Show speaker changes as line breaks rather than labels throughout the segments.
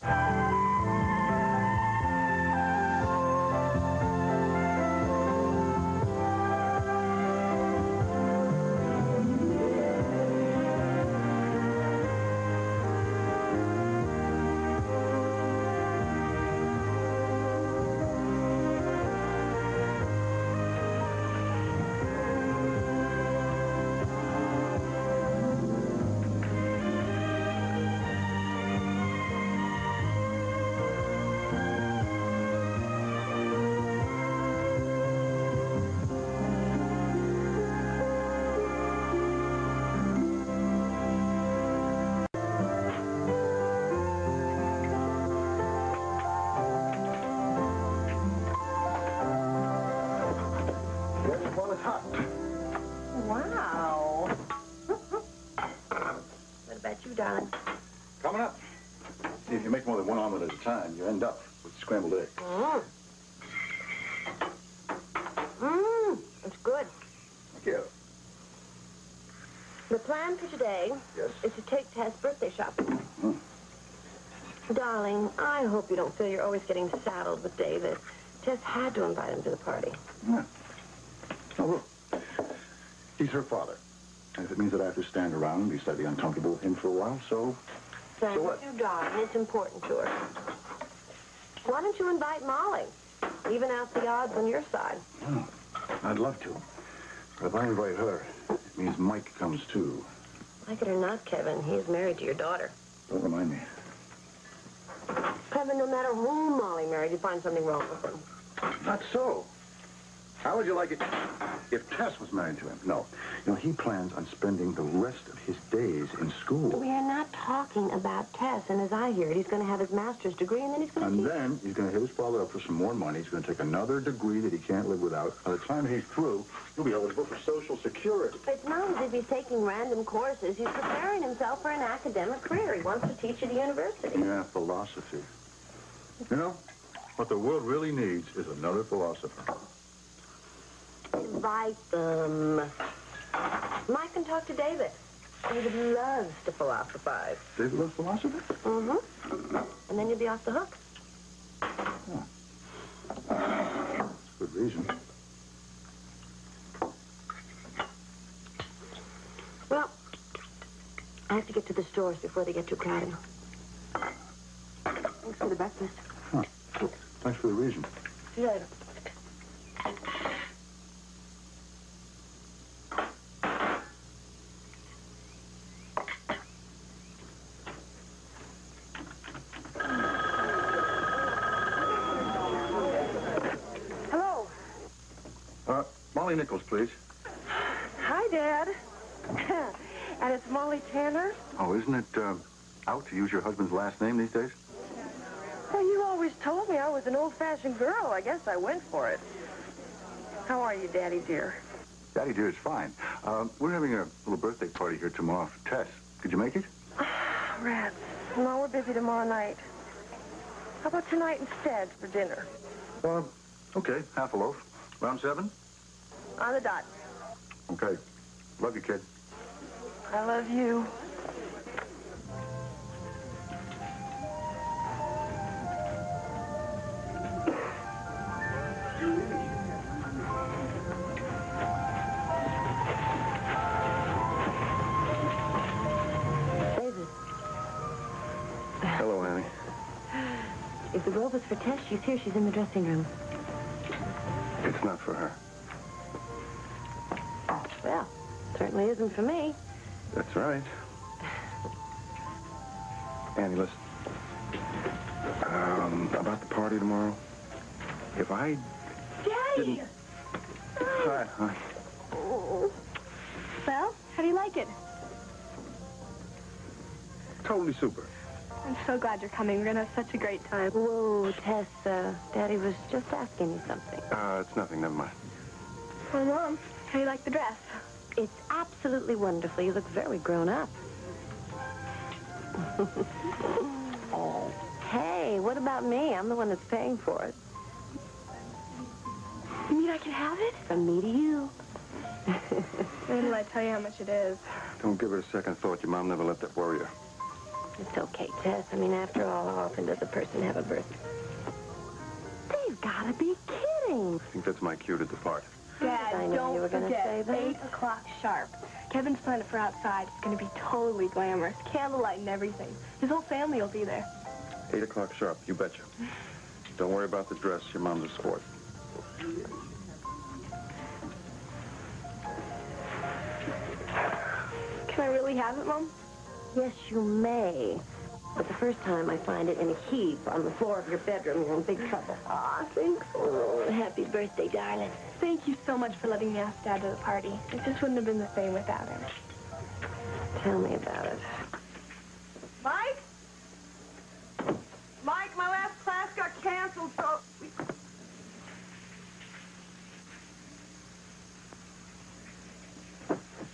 Wow. What about you, darling?
Coming up. See, if you make more than one omelet at a time, you end up with scrambled eggs.
It's good.
Thank you.
The plan for today is to take Tess birthday shopping. Darling, I hope you don't feel you're always getting saddled with David. Tess had to invite him to the party.
Yeah. Oh, look. He's her father. And if it means that I have to stand around and be slightly uncomfortable with him for a while, so what?
You, darling, it's important to her. Why don't you invite Molly? Even out the odds on your side.
Oh, I'd love to. But if I invite her, it means Mike comes too.
Like it or not, Kevin, he is married to your daughter.
Don't remind me.
Kevin, no matter whom Molly married, you find something wrong with him.
Not so. How would you like it if Tess was married to him? No. You know, he plans on spending the rest of his days in school.
We are not talking about Tess, and as I hear it, he's going to have his master's degree, and then he's going to...
And then he's going to hit his father up for some more money. He's going to take another degree that he can't live without. By the time he's through, he'll be eligible for Social Security.
It's not as if he's taking random courses. He's preparing himself for an academic career. He wants to teach at a university.
Yeah, philosophy. You know, what the world really needs is another philosopher.
Invite them. Mike can talk to David. David loves to philosophize.
David loves philosophy?
Mm-hmm. And then you'll be off the hook.
Oh. Good reason.
Well, I have to get to the stores before they get too crowded. Thanks for the breakfast.
Huh. Thanks for the reason.
See you later.
Molly Nichols, please.
Hi, Dad. And it's Molly Tanner?
Oh, isn't it out to use your husband's last name these days?
Well, you always told me I was an old-fashioned girl. I guess I went for it. How are you, Daddy dear?
Daddy dear is fine. We're having a little birthday party here tomorrow for Tess. Could you make it?
Rats. No, we're busy tomorrow night. How about tonight instead for dinner?
Okay, half a loaf. Round 7?
On the dot.
Okay. Love you, kid.
I love you.
David.
Hello, Annie.
If the robe is for Tess, she's here. She's in the dressing room.
It's not for her.
Well, certainly isn't for me.
That's right. Annie, listen. About the party tomorrow. If I
Daddy!
didn't... Hi, honey.
Oh. Well, how do you like it?
Totally super.
I'm so glad you're coming. We're going to have such a great time.
Whoa, Tess, Daddy was just asking you something.
It's nothing. Never mind.
Well, Mom, how do you like the dress?
It's absolutely wonderful. You look very grown up.
Oh.
Hey, what about me? I'm the one that's paying for it.
You mean I can have it?
From me to you.
When did I tell you how much it is?
Don't give it a second thought. Your mom never let that worry her.
It's okay, Tess. I mean, after all, how often does a person have a birthday? They've got to be kidding.
I think that's my cue to depart.
I
Dad,
know you were
don't
gonna say
forget,
that.
8 o'clock sharp. Kevin's planning for outside. It's going to be totally glamorous. Candlelight and everything. His whole family will be there.
8 o'clock sharp, you betcha. Don't worry about the dress. Your mom's a sport.
Can I really have it, Mom?
Yes, you may. But the first time I find it in a heap on the floor of your bedroom, you're in big trouble.
Aw, thanks.
Oh, happy birthday, darling.
Thank you so much for letting me ask Dad to the party. It just wouldn't have been the same without him.
Tell me about it.
Mike? Mike, my last class got canceled, so...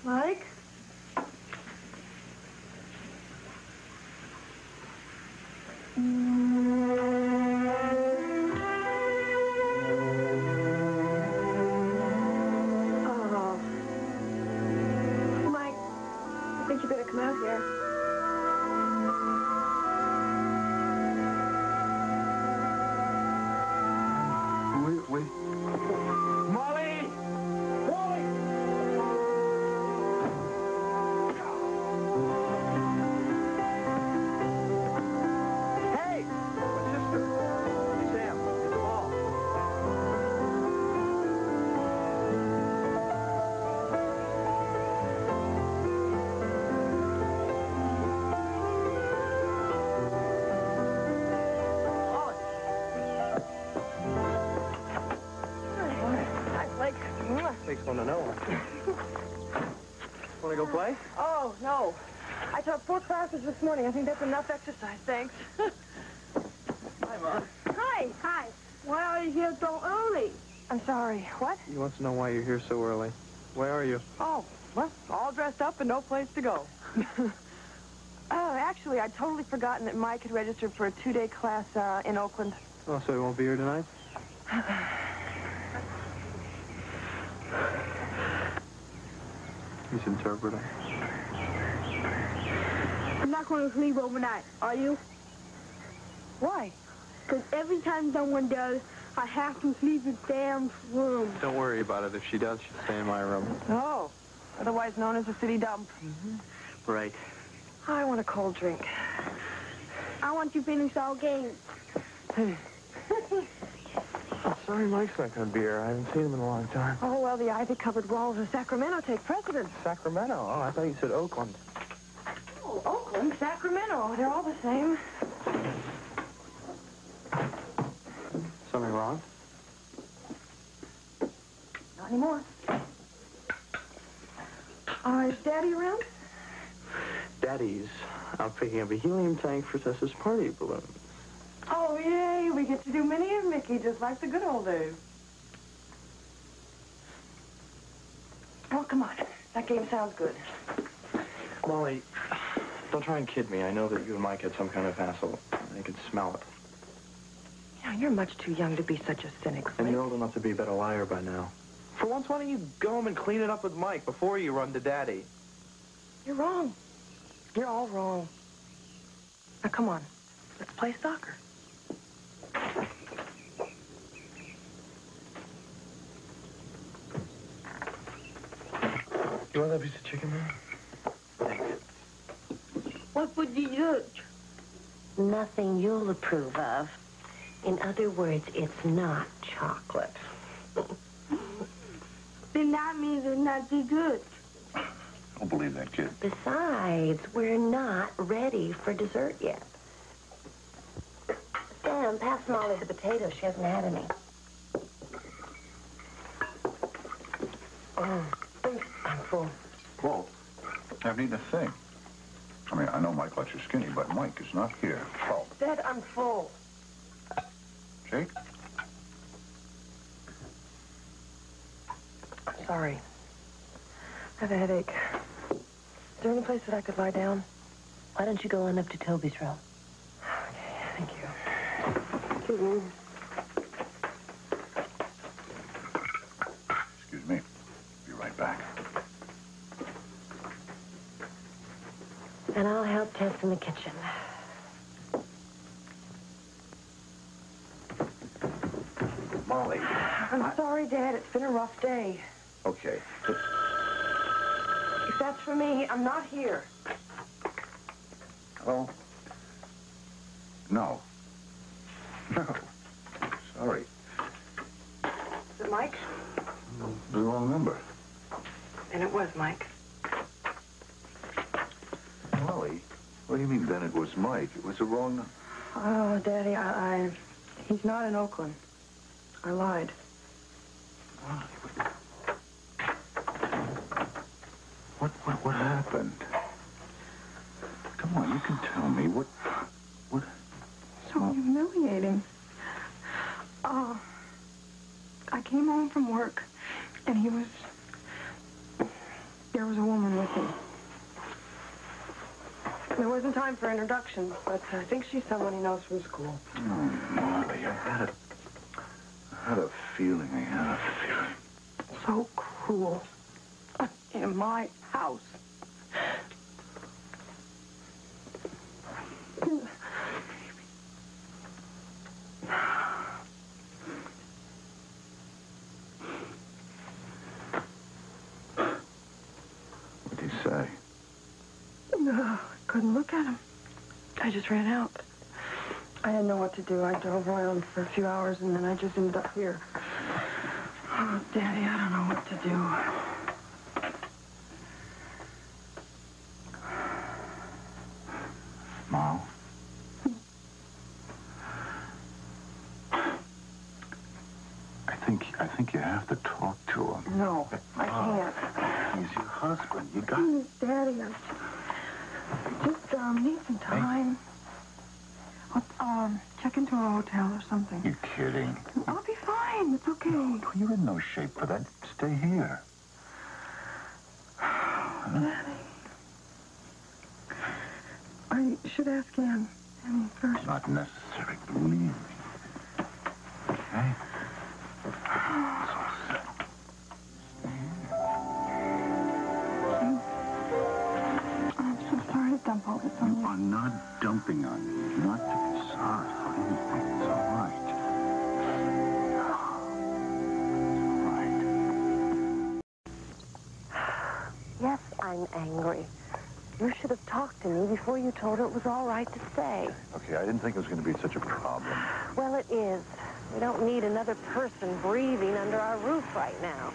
Mike?
Oh. Mike, I think you better come out here.
Wait. Molly! Molly! Hey! My sister. Sam, at the mall.
Hi, Blake.
Takes one to know one. Want to go play?
Oh, no. I taught 4 classes this morning. I think that's enough exercise. Thanks.
Hi, Mom.
Hi. Hi. Why are you here so early?
I'm sorry. What?
He wants to know why you're here so early. Where are you?
Oh, well, all dressed up and no place to go. Oh, actually, I'd totally forgotten that Mike had registered for a 2-day class in Oakland.
Oh, so he won't be here tonight? He's interpreting.
I'm not going to sleep overnight, are you?
Why?
Because every time someone does, I have to sleep in Sam's room.
Don't worry about it. If she does, she'll stay in my room.
Oh, otherwise known as a city dump.
Right.
I want a cold drink.
I want you to finish all games.
I'm sorry Mike's not going to be here. I haven't seen him in a long time.
Oh, well, the ivy-covered walls of Sacramento take precedence.
Sacramento? Oh, I thought you said Oakland.
Oh, Oakland, Sacramento, they're all the same.
Something wrong?
Not anymore. Is Daddy around?
Daddy's out picking up a helium tank for Tess's party balloons.
Oh, yay, we get to do Minnie and Mickey just like the good old days. Oh, come on. That game sounds good.
Molly, don't try and kid me. I know that you and Mike had some kind of hassle. I can smell it.
Yeah, you're much too young to be such a cynic,
And
Blake.
you're old enough to be a better liar by now. For once, why don't you go home and clean it up with Mike before you run to Daddy?
You're wrong. You're all wrong. Now, come on. Let's play soccer.
You want that piece of chicken, man? Thanks.
What would you do?
Nothing you'll approve of. In other words, it's not chocolate.
Then that means it's not too good.
Don't believe that kid.
Besides, we're not ready for dessert yet. Sam, pass Molly the potatoes. She hasn't had any. Oh, I'm full.
Well, I haven't eaten a thing. I mean, I know Mike lets you skinny, but Mike is not here. Oh,
Dad, I'm full.
Jake?
Sorry. I have a headache. Is there any place that I could lie down?
Why don't you go on up to Toby's room?
Okay, thank you.
Excuse me. Be right back.
And I'll help Tess in the kitchen.
Molly.
I'm sorry, Dad. It's been a rough day.
Okay.
If that's for me, I'm not here.
Hello? No. No. Sorry.
Is it Mike?
The wrong number.
Then it was Mike.
Molly, what do you mean then it was Mike? It was the wrong...
Oh, Daddy, he's not in Oakland. I lied.
What happened? Come on, you can tell me. What?
So humiliating. I came home from work, and there was a woman with him. There wasn't time for introductions, but I think she's someone he knows from school.
Oh, Molly, I had a feeling.
So cruel. In my house.
What did he say?
No, I couldn't look at him. I just ran out. I didn't know what to do. I drove around for a few hours, and then I just ended up here. Oh, Daddy, I don't know what to do.
Mom? I think you have to talk to him.
No, I can't.
He's your husband. You got...
Please, Daddy, I just need some time. Check into a hotel or something.
You're kidding.
I'll be fine. It's okay.
You're in no shape for that. Stay here.
Daddy. I should ask Anne first.
Not necessary, believe me. Okay?
I'm so sorry to dump all this on you.
You are not dumping on me. Not to be sorry for anything. It's all right. It's all right.
Yes, I'm angry. You should have talked to me before you told her it was all right to stay.
Okay, I didn't think it was going to be such a problem.
Well, it is. We don't need another person breathing under our roof right now.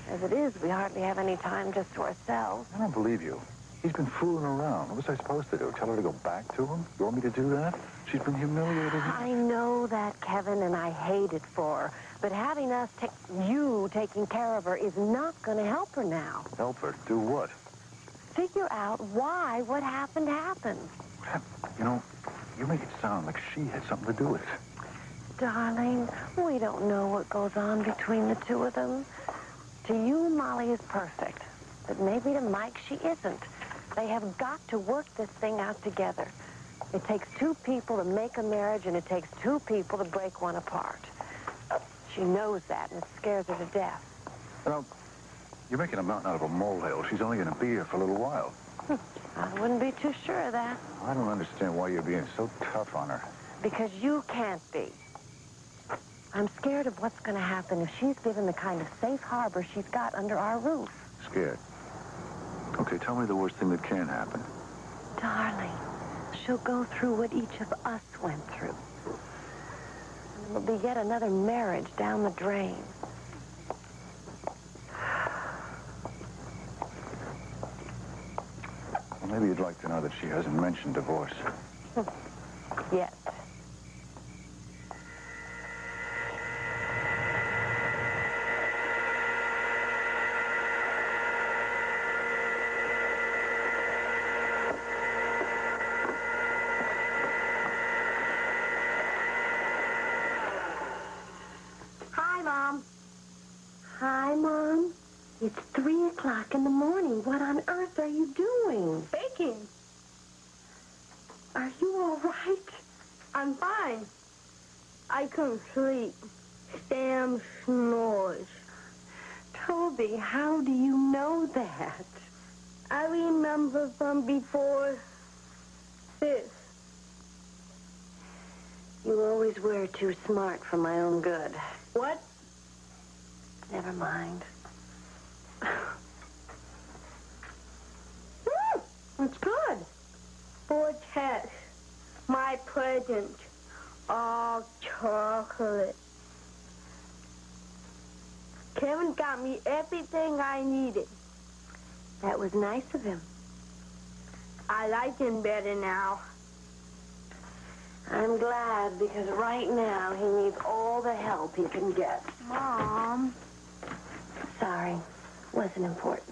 As it is, we hardly have any time just to ourselves.
I don't believe you. He's been fooling around. What was I supposed to do? Tell her to go back to him? You want me to do that? She's been humiliated.
I know that, Kevin, and I hate it for her. But having you taking care of her is not going to help her now.
Help her? Do what?
Figure out why what happened happened.
You know, you make it sound like she had something to do with it.
Darling, we don't know what goes on between the two of them. To you, Molly is perfect. But maybe to Mike, she isn't. They have got to work this thing out together. It takes two people to make a marriage, and it takes two people to break one apart. She knows that, and it scares her to death.
You know, you're making a mountain out of a molehill. She's only going to be here for a little while.
I wouldn't be too sure of that.
I don't understand why you're being so tough on her.
Because you can't be. I'm scared of what's going to happen if she's given the kind of safe harbor she's got under our roof.
Scared? Okay, tell me the worst thing that can happen.
Darling, she'll go through what each of us went through. It'll be yet another marriage down the drain.
Well, maybe you'd like to know that she hasn't mentioned divorce.
Yet. Hi, Mom. Hi, Mom. It's 3 o'clock in the morning. What on earth are you doing?
Baking.
Are you all right?
I'm fine. I couldn't sleep. Sam snores.
Toby, how do you know that?
I remember from before this.
You always were too smart for my own good.
What?
Never mind.
It's good.
For Tess, my present. All chocolate. Kevin got me everything I needed.
That was nice of him.
I like him better now.
I'm glad, because right now he needs all the help he can get.
Mom.
Sorry. Wasn't important.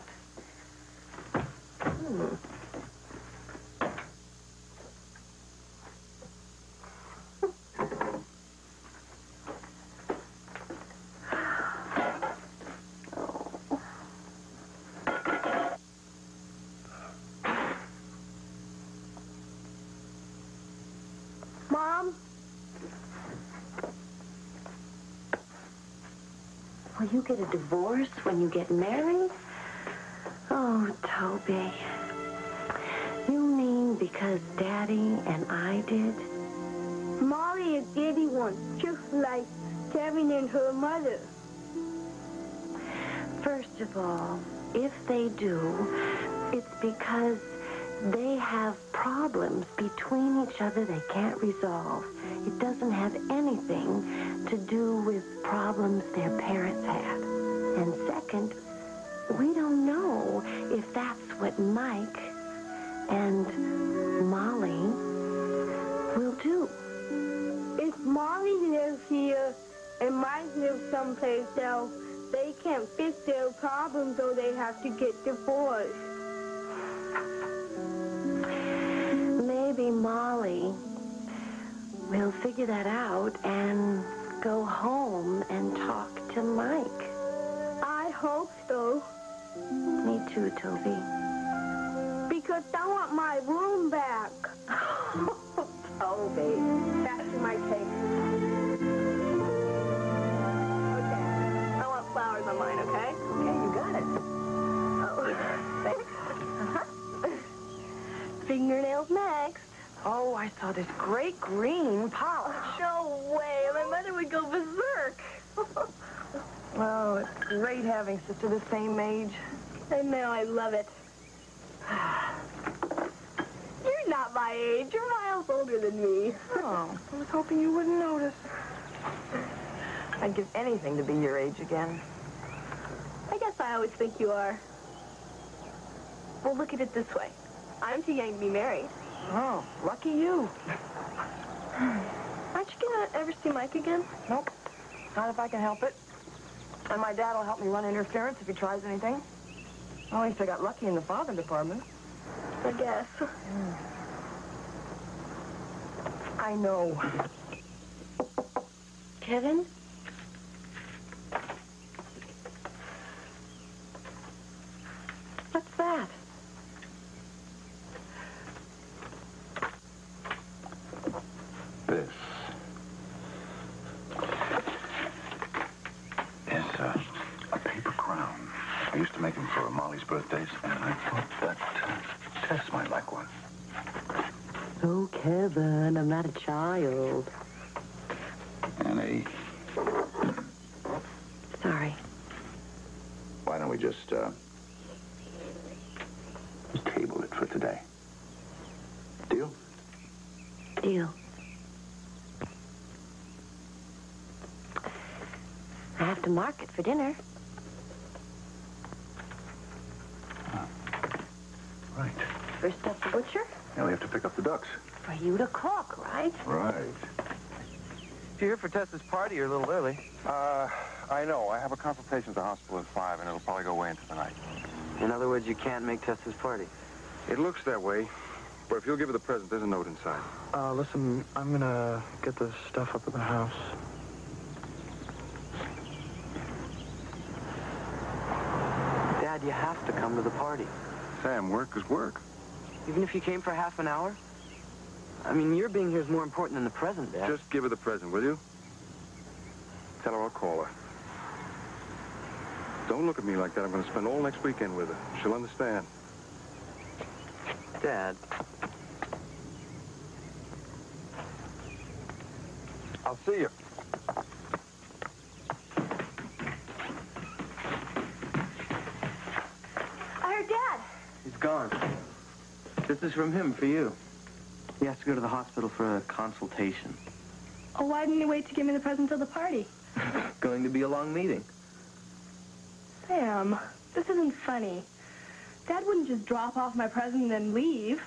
Mom?
Will you get a divorce when you get married? Oh, Toby. You mean because Daddy and I did?
Molly is giddy one, just like Kevin and her mother.
First of all, if they do, it's because they have problems between each other they can't resolve. It doesn't have anything to do with problems their parents had. And second, we don't know if that's what Mike and Molly will do.
If Molly lives here and Mike lives someplace else, they can't fix their problems, so they have to get divorced.
Maybe Molly will figure that out and go home and talk to Mike.
I hope so.
Me too, Toby.
Because I want my room back.
Toby.
That's my cake. Okay. I want flowers on mine, okay?
Okay, you got it.
Oh. Thanks. Fingernails next.
Oh, I saw this great green polish.
No way. My mother would go berserk.
Well, it's great having sister the same age.
I know. I love it. You're not my age. You're miles older than me.
Oh, I was hoping you wouldn't notice. I'd give anything to be your age again.
I guess I always think you are. Well, look at it this way. I'm too young to be married.
Oh, lucky you.
Aren't you gonna ever see Mike again?
Nope. Not if I can help it. And my dad will help me run interference if he tries anything. Well, at least I got lucky in the father department.
I guess.
I know.
Kevin? What's that?
This is a paper crown. I used to make them for Molly's birthdays, and I thought that Tess might like one.
Oh, Kevin, I'm not a child.
Annie,
Sorry.
why don't we just table it for today? Deal?
Deal. I have to mark it for dinner.
Right.
First up the butcher.
Now we have to pick up the ducks.
For you to cook, right?
Right.
If you're here for Tess's party, you're a little early.
I know. I have a consultation at the hospital at 5, and it'll probably go away into the night.
In other words, you can't make Tess's party.
It looks that way, but if you'll give her the present, there's a note inside.
Listen, I'm gonna get the stuff up at the house. Dad, you have to come to the party.
Sam, work is work.
Even if you came for half an hour? I mean, your being here is more important than the present, Dad.
Just give her the present, will you? Tell her I'll call her. Don't look at me like that. I'm going to spend all next weekend with her. She'll understand.
Dad.
I'll see you.
This is from him for you. He has to go to the hospital for a consultation.
Oh, why didn't you wait to give me the present till the party?
Going to be a long meeting.
Sam, this isn't funny. Dad wouldn't just drop off my present and then leave.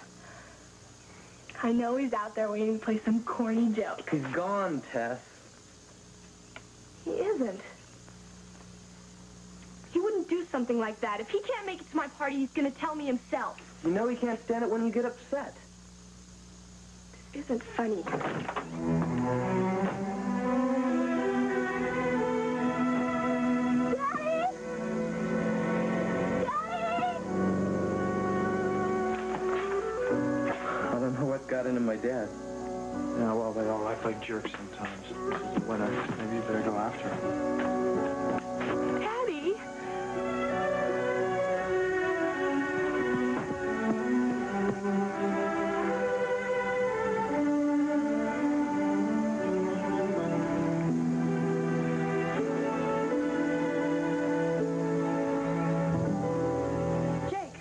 I know he's out there waiting to play some corny joke.
He's gone, Tess.
He isn't. He wouldn't do something like that. If he can't make it to my party, he's going to tell me himself.
You know he can't stand it when you get upset.
This isn't funny.
I don't know what got into my dad. Yeah, well, they all act like jerks sometimes. This is winter. Maybe you better go after him.
Daddy!
Jake,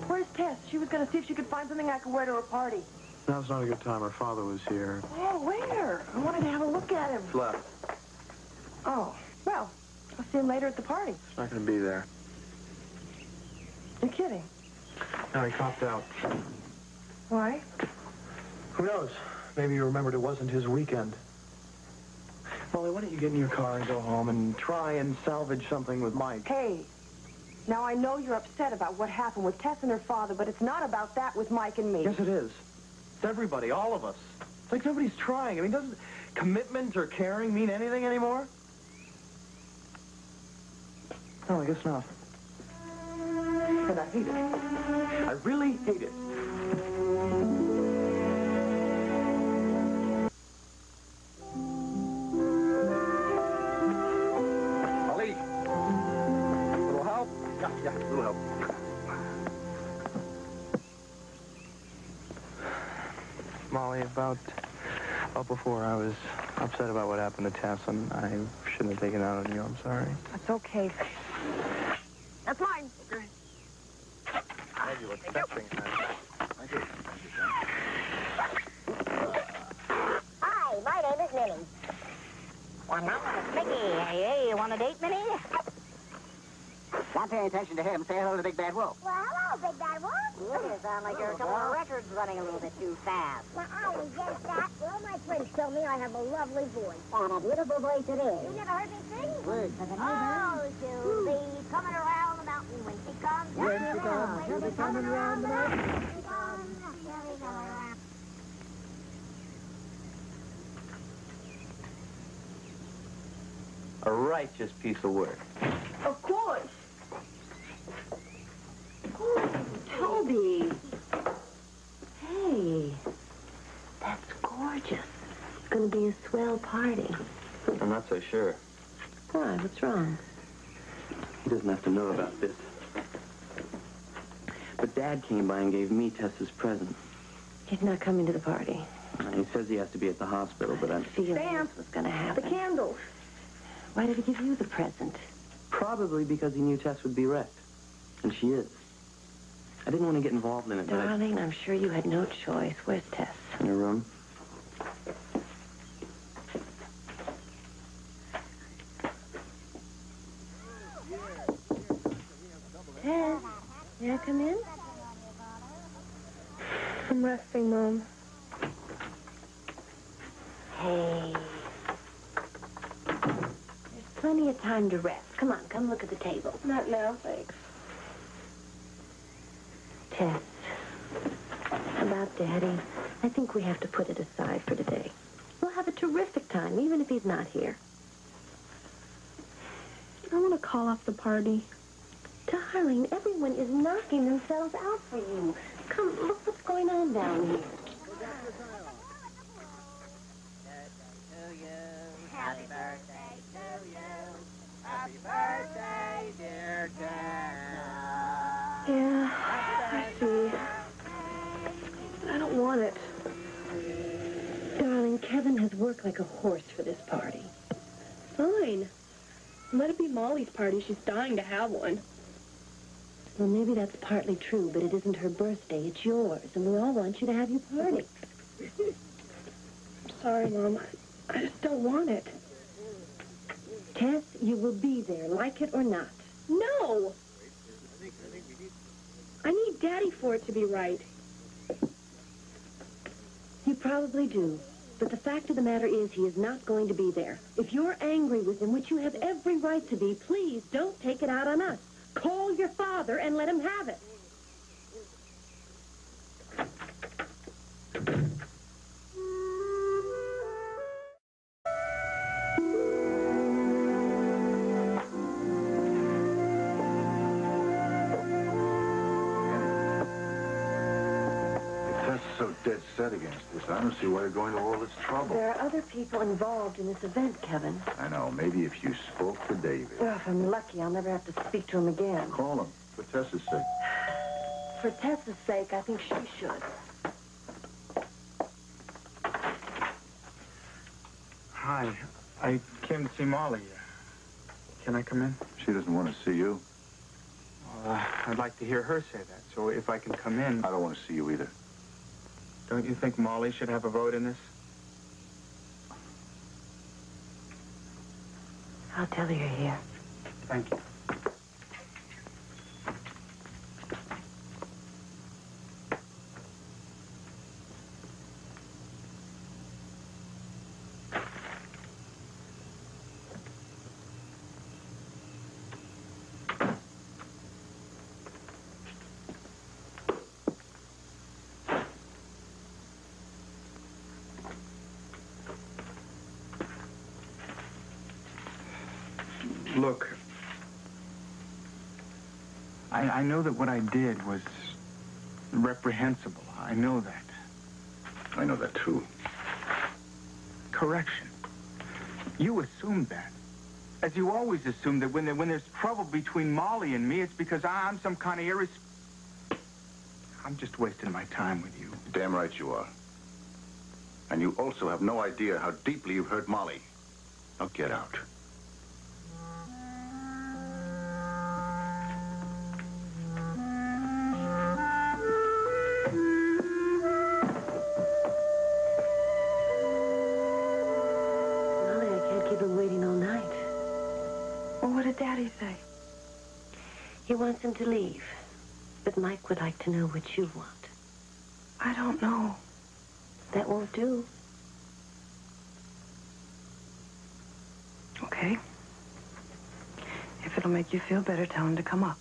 where's Tess? She was going to see if she could find something I could wear to her party.
Now's not a good time. Her father was here.
Oh, where? I wanted to have a look at him.
He's left.
Oh, well, I'll see him later at the party.
He's not going to be there.
You're kidding.
No, he copped out.
Why?
Who knows? Maybe he remembered it wasn't his weekend. Molly, why don't you get in your car and go home and try and salvage something with Mike?
Hey, now I know you're upset about what happened with Tess and her father, but it's not about that with Mike and me.
Yes, it is. It's everybody, all of us. It's like nobody's trying. I mean, doesn't commitment or caring mean anything anymore? No, I guess not. And I hate it. I really hate it.
Ali, little help? Yeah, little help.
Molly, about before I was upset about what happened to Tess, and I shouldn't have taken it out on you. I'm sorry.
That's okay. That's mine.
Thank you. What's that thing? Thank you.
Hi, my name is Minnie. Well, now it's Mickey. Hey, you want a date, Minnie?
Not paying attention to him. Say hello to Big Bad Wolf.
Well, hello, Big Bad Wolf. You sound like you're a couple of records running a little bit too fast. Well, I resent that. Well, my friends tell me I have a lovely voice. And a beautiful voice it is. You never heard me sing?
Words for the
Oh, she'll be coming around the mountain when she comes.
When she comes, she'll be coming around the mountain.
When she comes, she'll be coming around.
A righteous piece of work.
Of course. Oh, Toby.
Hey, that's gorgeous. It's going to be a swell party.
I'm not so sure.
Why? What's wrong?
He doesn't have to know about this. But Dad came by and gave me Tess's present.
He's not coming to the party.
He says he has to be at the hospital, but I'm...
Feeling
Sam,
this was going to
The
happen.
candles.
Why did he give you the present?
Probably because he knew Tess would be wrecked. And she is. I didn't want to get involved in it, but
Darling, I'm sure you had no choice. Where's Tess?
in her room.
Tess, may I come in?
I'm resting, Mom.
Hey. There's plenty of time to rest. Come on, come look at the table.
Not now, thanks.
Tess, about Daddy, I think we have to put it aside for today. We'll have a terrific time, even if he's not here.
I want to call off the party.
Darling, everyone is knocking themselves out for you. Come, look what's going on down here.
Happy birthday to you. Happy birthday, dear Tess.
Yeah, I see. I don't want it.
Darling, Kevin has worked like a horse for this party.
Fine. Let it be Molly's party. She's dying to have one.
Well, maybe that's partly true, but it isn't her birthday. It's yours, and we all want you to have your party.
I'm sorry, Mom. I just don't want it.
Tess, you will be there, like it or not.
No! I need Daddy for it to be right.
You probably do. But the fact of the matter is he is not going to be there. If you're angry with him, which you have every right to be, please don't take it out on us. Call your father and let him have it.
Tess is so dead set against this. I don't see why you're going to all this trouble.
There are other people involved in this event, Kevin.
I know. Maybe if you spoke to David.
Well, if I'm lucky, I'll never have to speak to him again.
Call him, for Tess's sake.
For Tess's sake, I think she should.
Hi. I came to see Molly. Can I come in?
She doesn't want to see you.
Well, I'd like to hear her say that, so if I can come in...
I don't want to see you either.
Don't you think Molly should have a vote in this?
I'll tell her you're here.
Thank you. Look, I know that what I did was reprehensible. I know that.
I know that, too.
Correction. You assumed that. As you always assume that when there's trouble between Molly and me, it's because I'm some kind of I'm just wasting my time with you.
Damn right you are. And you also have no idea how deeply you've hurt Molly. Now get out.
Daddy say?
He wants him to leave. But Mike would like to know what you want.
I don't know.
That won't do.
Okay. If it'll make you feel better, tell him to come up.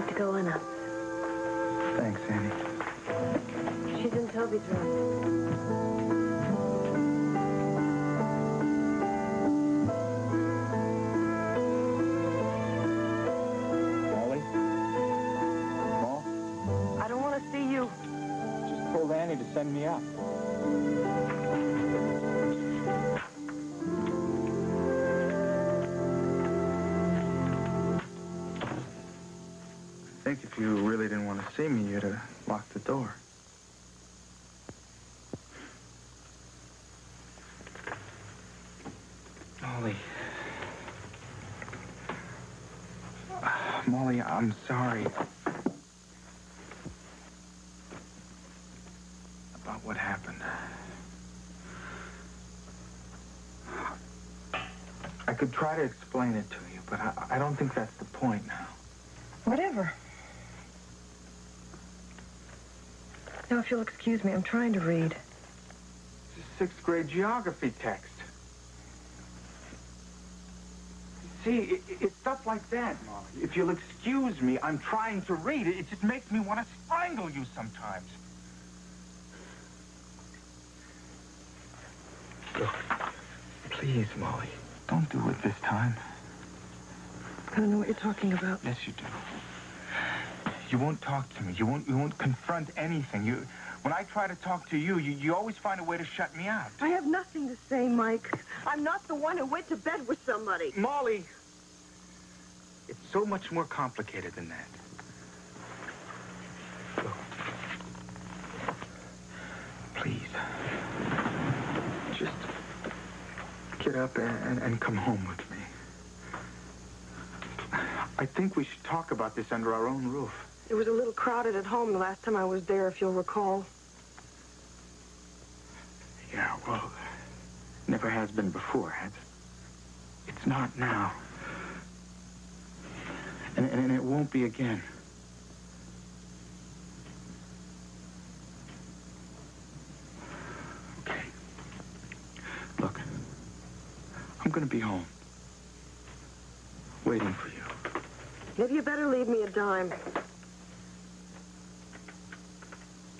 To go on up.
Thanks, Annie.
She's in Toby's room.
Molly? Mom?
I don't want to see you.
Just told Annie to send me up. I think if you really didn't want to see me, you'd have locked the door. Molly. Molly, I'm sorry. About what happened. I could try to explain it to you, but I don't think that's the point now.
Whatever. Now, if you'll excuse me, I'm trying to read.
It's a 6th grade geography text. See, it's stuff like that, Molly. If you'll excuse me, I'm trying to read. It just makes me want to strangle you sometimes. Look, please, Molly, don't do it this time.
I don't know what you're talking about.
Yes, you do. You won't talk to me. You won't confront anything. When I try to talk to you, you always find a way to shut me out.
I have nothing to say, Mike. I'm not the one who went to bed with somebody.
Molly, it's so much more complicated than that. Look, Just get up and come home with me. I think we should talk about this under our own roof.
It was a little crowded at home the last time I was there, if you'll recall.
Yeah, well, never has been before. It's not now. And it won't be again. Okay. Look, I'm gonna be home. Waiting for you.
Maybe you better leave me a dime.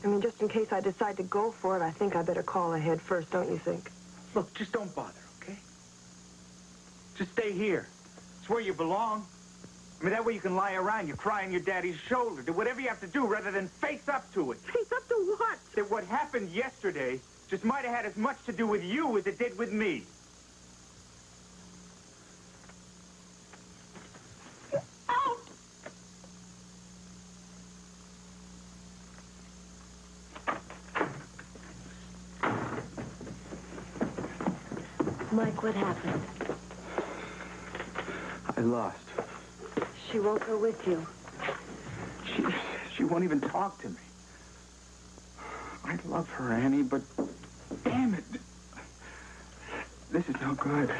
I mean, just in case I decide to go for it, I think I better call ahead first, don't you think?
Look, just don't bother, okay? Just stay here. It's where you belong. I mean, that way you can lie around. You cry on your daddy's shoulder. Do whatever you have to do rather than face up to it.
Face up to what?
That what happened yesterday just might have had as much to do with you as it did with me.
Mike, what happened?
I lost.
She won't go with you.
She won't even talk to me. I love her, Annie, but damn it. This is no good.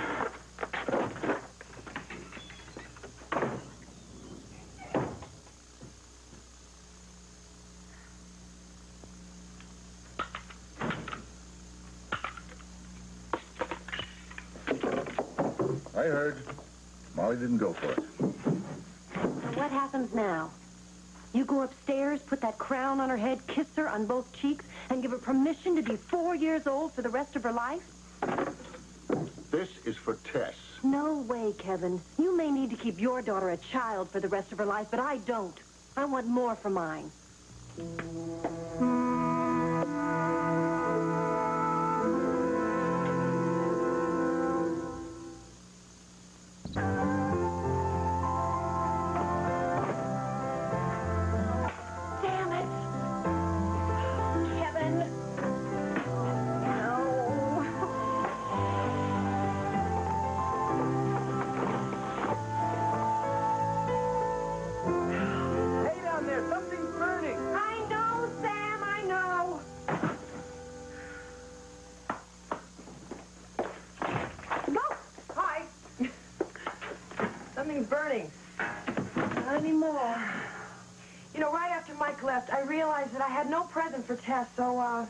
I heard. Molly didn't go for it.
So what happens now? You go upstairs, put that crown on her head, kiss her on both cheeks, and give her permission to be 4 years old for the rest of her life?
This is for Tess.
No way, Kevin. You may need to keep your daughter a child for the rest of her life, but I don't. I want more for mine.
Something's burning. Not anymore. You know, right after Mike left, I realized that I had no present for Tess, so, I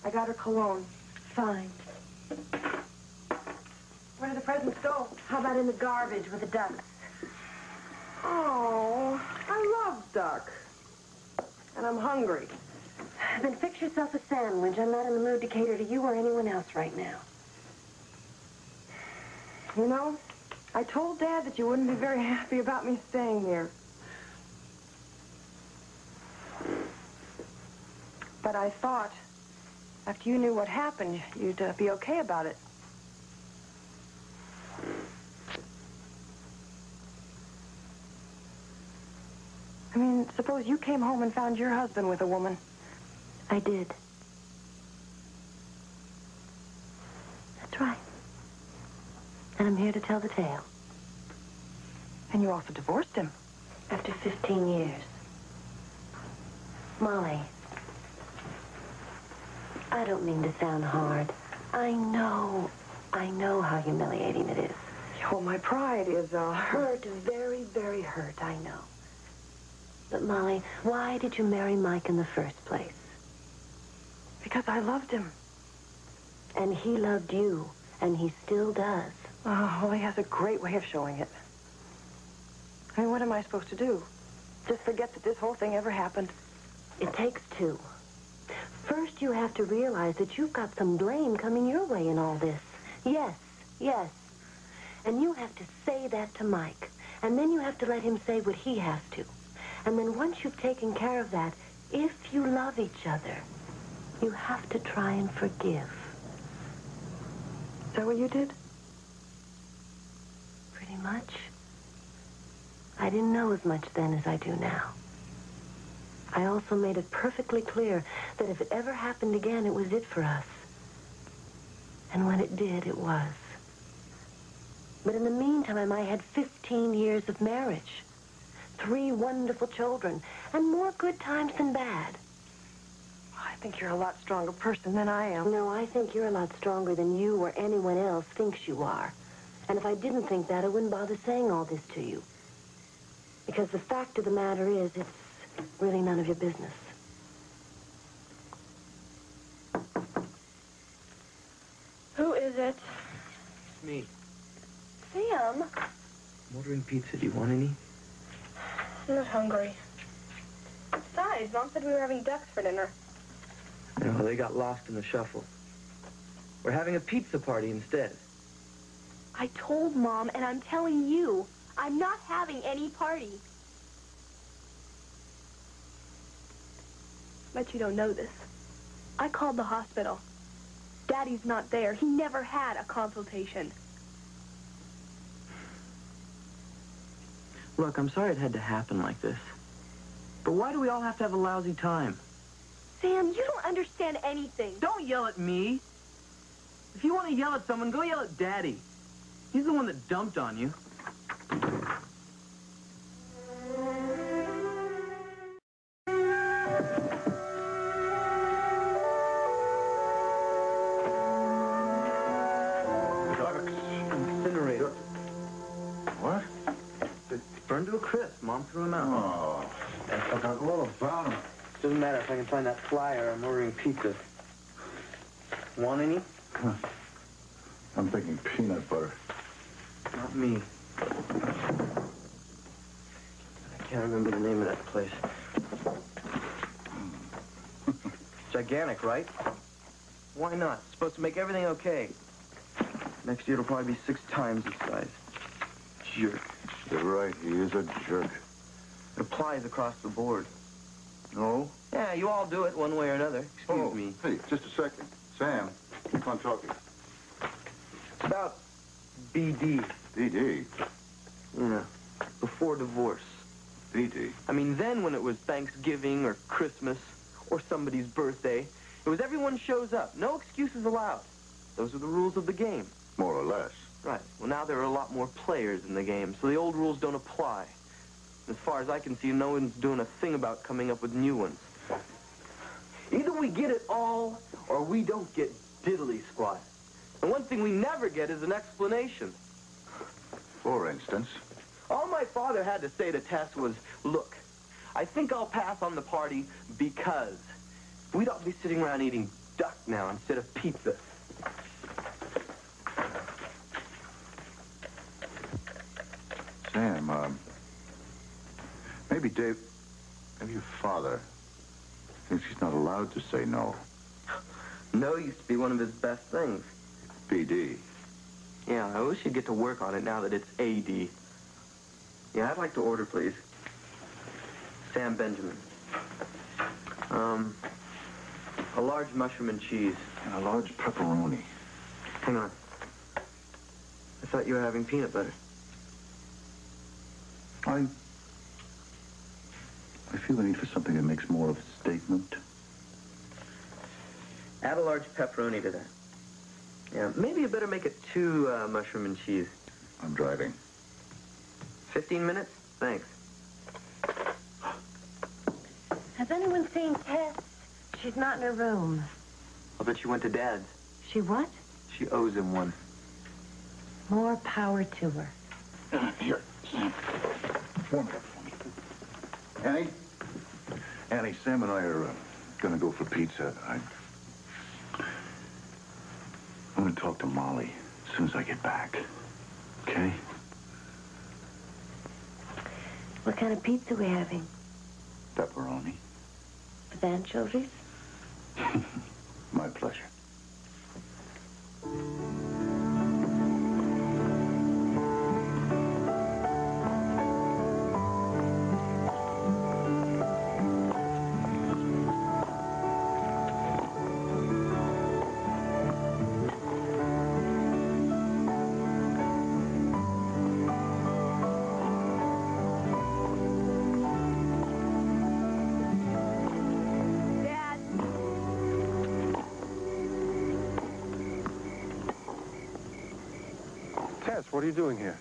got her cologne.
Fine.
Where did the presents go?
How about in the garbage with the ducks?
Oh, I love duck. And I'm hungry.
Then fix yourself a sandwich. I'm not in the mood to cater to you or anyone else right now.
You know, I told Dad that you wouldn't be very happy about me staying here. But I thought, after you knew what happened, you'd be okay about it. I mean, suppose you came home and found your husband with a woman.
I did. That's right. And I'm here to tell the tale.
And you also divorced him.
After 15 years. Molly, I don't mean to sound hard. I know how humiliating it is.
Oh, my pride is,
Hurt, very, very hurt, I know. But, Molly, why did you marry Mike in the first place?
because I loved him.
And he loved you, and he still does.
Oh, well, he has a great way of showing it. I mean, what am I supposed to do? Just forget that this whole thing ever happened?
It takes two. First, you have to realize that you've got some blame coming your way in all this. Yes, yes. And you have to say that to Mike. And then you have to let him say what he has to. And then once you've taken care of that, if you love each other, you have to try and forgive.
Is that what you did?
Pretty much. I didn't know as much then as I do now. I also made it perfectly clear that if it ever happened again, it was it for us. And when it did, it was. But in the meantime, I had 15 years of marriage, 3 wonderful children, and more good times than bad.
I think you're a lot stronger person than I am.
No, I think you're a lot stronger than you or anyone else thinks you are. And if I didn't think that, I wouldn't bother saying all this to you. Because the fact of the matter is, it's really none of your business.
Who is it?
It's me.
Sam.
I'm ordering pizza. Do you want any?
I'm not hungry. Besides, Mom said we were having ducks for dinner.
No, they got lost in the shuffle. We're having a pizza party instead.
I told Mom, and I'm telling you, I'm not having any party. Bet you don't know this. I called the hospital. Daddy's not there. He never had a consultation.
Look, I'm sorry it had to happen like this. But why do we all have to have a lousy time?
Sam, you don't understand anything.
Don't yell at me. If you want to yell at someone, go yell at Daddy. He's the one that dumped on you. Incinerator.
What?
It burned to a crisp. Mom threw him out.
Oh, I forgot all about him.
Doesn't matter if I can find that flyer. I'm ordering pizza. Want any?
Huh. I'm thinking peanut butter.
Not me. I can't remember the name of that place. Gigantic, right? Why not? It's supposed to make everything okay. Next year it'll probably be 6 times its size. Jerk.
You're right, he is a jerk.
It applies across the board.
No?
Yeah, you all do it one way or another. Excuse me.
Hey, just a second. Sam, keep on talking.
It's about BD.
BD?
Yeah, before divorce.
BD?
I mean, then when it was Thanksgiving or Christmas or somebody's birthday, it was everyone shows up. No excuses allowed. Those are the rules of the game.
More or less.
Right. Well, now there are a lot more players in the game, so the old rules don't apply. As far as I can see, no one's doing a thing about coming up with new ones. Either we get it all, or we don't get diddly squat. And one thing we never get is an explanation.
For instance?
All my father had to say to Tess was, look, I think I'll pass on the party because we'd ought to be sitting around eating duck now instead of pizza.
Sam, maybe your father thinks he's not allowed to say no.
No used to be one of his best things.
BD.
Yeah, I wish you'd get to work on it now that it's AD. Yeah, I'd like to order, please. Sam Benjamin. A large mushroom and cheese.
And a large pepperoni.
Hang on. I thought you were having peanut butter.
I feel the need for something that makes more of a statement.
Add a large pepperoni to that. Yeah, maybe you better make it 2 mushroom and cheese.
I'm driving.
15 minutes? Thanks.
Has anyone seen Tess? She's not in her room.
I'll bet she went to Dad's.
She what?
She owes him one.
More power to her.
Here, Sam. Warm it up for me. Annie? Annie, Sam and I are going to go for pizza. I'm going to talk to Molly as soon as I get back. Okay?
What kind of pizza are we having?
Pepperoni.
With anchovies?
My pleasure.
Tess, what are you doing here?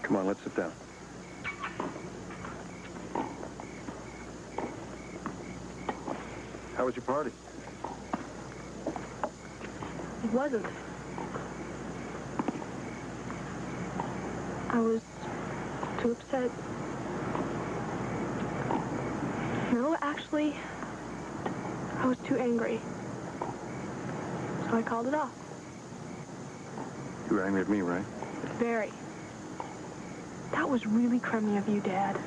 Come on, let's sit down. How was your party?
It wasn't. I was too upset. No, actually, I was too angry. So I called it off.
You were angry at me, right?
Very. That was really crummy of you, Dad.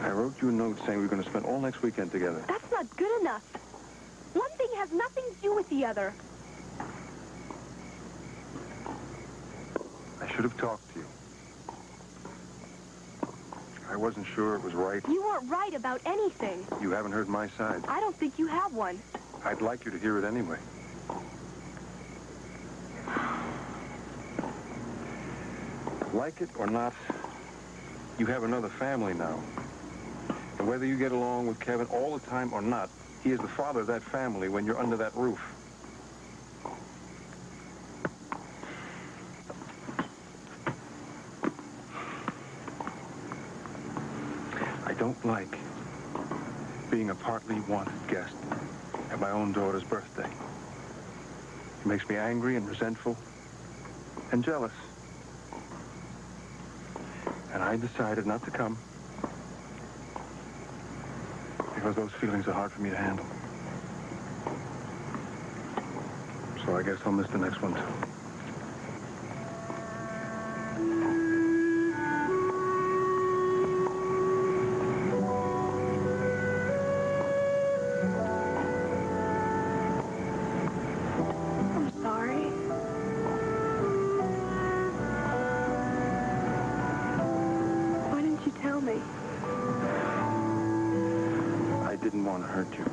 I wrote you a note saying we were going to spend all next weekend together.
That's not good enough. One thing has nothing to do with the other.
I should have talked to you. I wasn't sure it was right.
You weren't right about anything.
You haven't heard my side.
I don't think you have one.
I'd like you to hear it anyway. Like it or not, you have another family now. And whether you get along with Kevin all the time or not, he is the father of that family when you're under that roof. I don't like being a partly wanted guest at my own daughter's birthday. It makes me angry and resentful and jealous. And I decided not to come because those feelings are hard for me to handle. So I guess I'll miss the next one, too.
I'm sorry. Why didn't you tell me?
I didn't want to hurt you.
It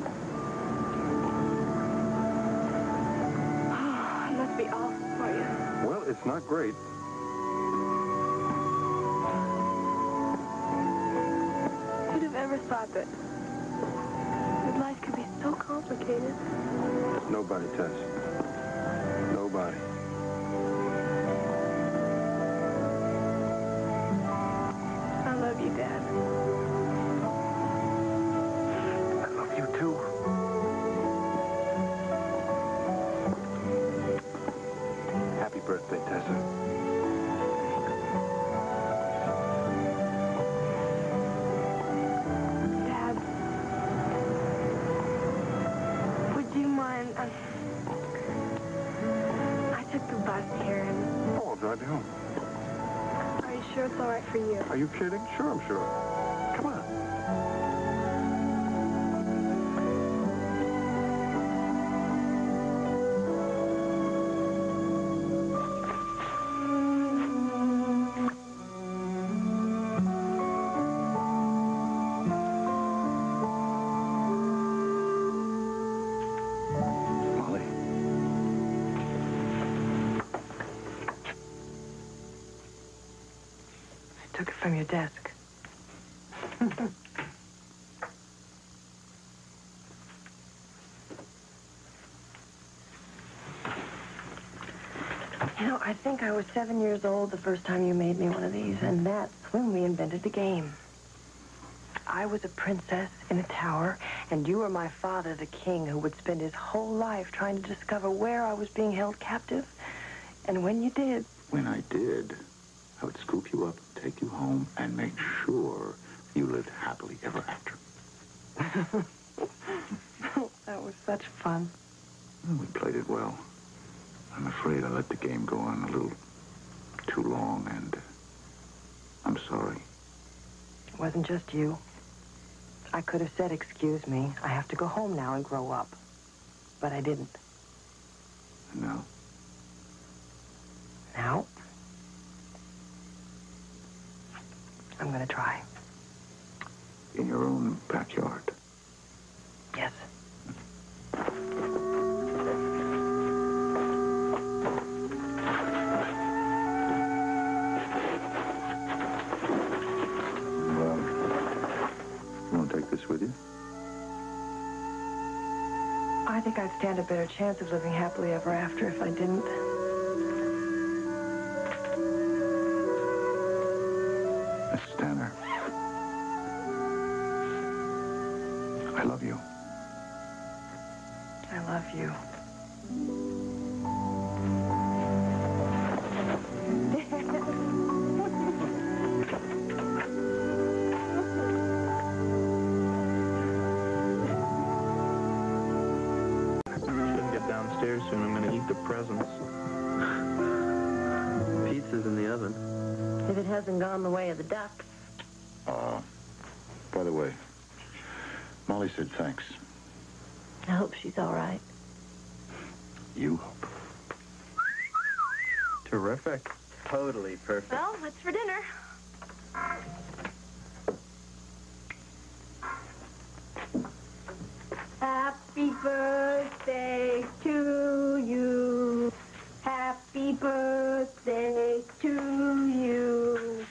must be awful for you.
Well, it's not great.
Who'd have ever thought that life could be so complicated?
Nobody, Tess. Nobody.
I love you, Dad.
I love you, too. Happy birthday, Tessa.
Dad, would you mind? I took the bus here, and
Oh, I'll drive you home.
are you sure it's all right for you?
Are you kidding? Sure, I'm sure. Come on.
Molly.
I took it from your desk. You know, I think I was 7 years old the first time you made me one of these, and that's when we invented the game. I was a princess in a tower, and you were my father, the king, who would spend his whole life trying to discover where I was being held captive. And when you did...
When I did, I would scoop you up, take you home, and make sure you lived happily ever after.
That was such fun.
Well, we played it well. I'm afraid I let the game go on a little too long, and I'm sorry.
It wasn't just you. I could have said, excuse me, I have to go home now and grow up. But I didn't.
No.
Now, I'm going to try.
In your own backyard.
Yes.
You want to take this with you?
I think I'd stand a better chance of living happily ever after if I didn't.
Mrs. Tanner, I love you.
I love you.
Shouldn't get downstairs soon. I'm going to eat the presents. Pizza's in the oven.
If it hasn't gone the way of the ducks.
By the way, Molly said thanks.
I hope she's all right.
You hope.
Terrific. Totally perfect.
Well, what's for dinner?
Happy birthday to you. Happy birthday to you.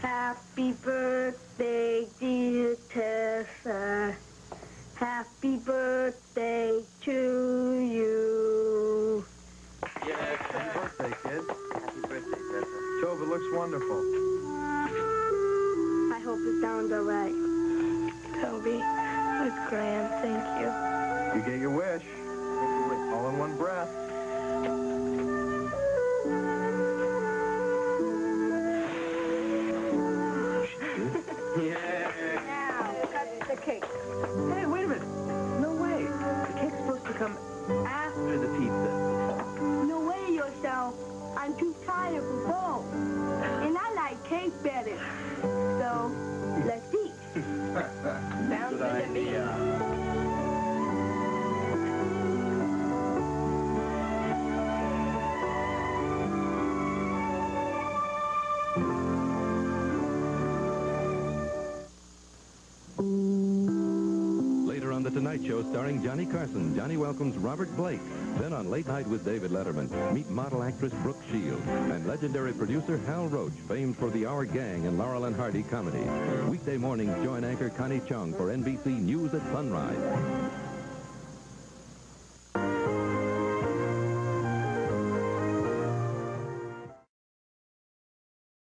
Happy birthday, dear Tessa. Happy birthday to you.
Yes, happy birthday, kid. Happy birthday, Tessa. Jove, it looks wonderful.
I hope it sounds all right.
Toby, that's grand. Thank you.
You get your wish. All in one breath. Yeah.
Now, cut the cake.
Hey, wait a minute. No way. The cake's supposed to come after the pizza.
No way, yourself. I'm too tired for both. And I like cake better. So, let's eat.
Sounds good to me.
Later on The Tonight Show starring Johnny Carson, Johnny welcomes Robert Blake. Then on Late Night with David Letterman, meet model actress Brooke Shields and legendary producer Hal Roach, famed for the Our Gang and Laurel and Hardy comedy. Weekday mornings, join anchor Connie Chung for NBC News at Sunrise.